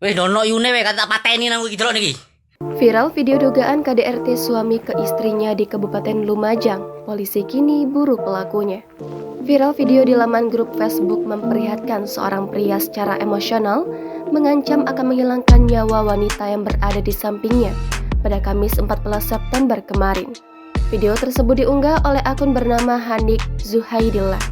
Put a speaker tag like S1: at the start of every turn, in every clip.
S1: Weh dono yune weh kata pateni nang iki delok niki.
S2: Viral video dugaan KDRT suami ke istrinya di Kabupaten Lumajang. Polisi kini buru pelakunya. Viral video di laman grup Facebook memperlihatkan seorang pria secara emosional mengancam akan menghilangkan nyawa wanita yang berada di sampingnya pada Kamis 14 September kemarin. Video tersebut diunggah oleh akun bernama Hanik Zuhaidillah.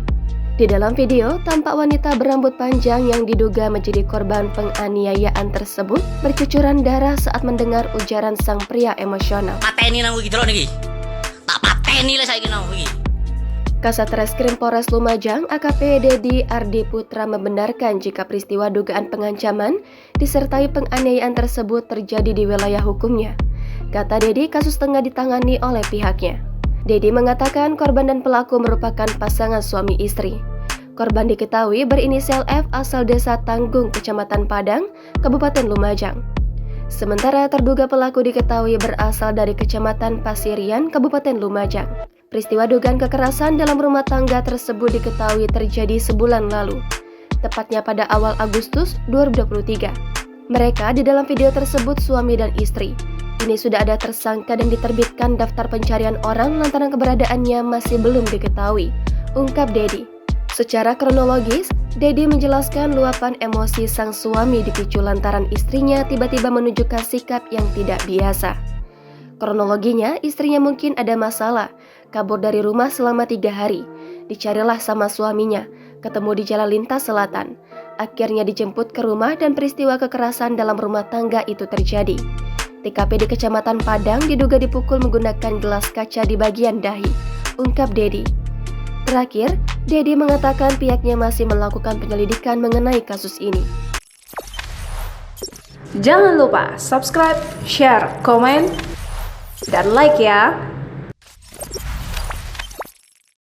S2: Di dalam video, tampak wanita berambut panjang yang diduga menjadi korban penganiayaan tersebut bercucuran darah saat mendengar ujaran sang pria emosional.
S1: Pateni nang iki delok niki. Tak pateni lah saiki nang iki.
S2: Kasat Reskrim Polres Lumajang AKP Dedi Ardi Putra membenarkan jika peristiwa dugaan pengancaman disertai penganiayaan tersebut terjadi di wilayah hukumnya. Kata Dedi, kasus tengah ditangani oleh pihaknya. Dedi mengatakan korban dan pelaku merupakan pasangan suami istri. Korban diketahui berinisial F asal desa Tanggung, Kecamatan Padang, Kabupaten Lumajang. Sementara terduga pelaku diketahui berasal dari Kecamatan Pasirian, Kabupaten Lumajang. Peristiwa dugaan kekerasan dalam rumah tangga tersebut diketahui terjadi sebulan lalu, tepatnya pada awal Agustus 2023. Mereka di dalam video tersebut suami dan istri. Kini sudah ada tersangka dan diterbitkan daftar pencarian orang lantaran keberadaannya masih belum diketahui, ungkap Dedi. Secara kronologis, Dedi menjelaskan luapan emosi sang suami dipicu lantaran istrinya tiba-tiba menunjukkan sikap yang tidak biasa. Kronologinya, istrinya mungkin ada masalah, kabur dari rumah selama 3 hari. Dicarilah sama suaminya, ketemu di Jalan Lintas Selatan. Akhirnya dijemput ke rumah dan peristiwa kekerasan dalam rumah tangga itu terjadi. TKP di Kecamatan Padang diduga dipukul menggunakan gelas kaca di bagian dahi, ungkap Dedi. Terakhir, Dedi mengatakan pihaknya masih melakukan penyelidikan mengenai kasus ini.
S3: Jangan lupa subscribe, share, komen, dan like ya!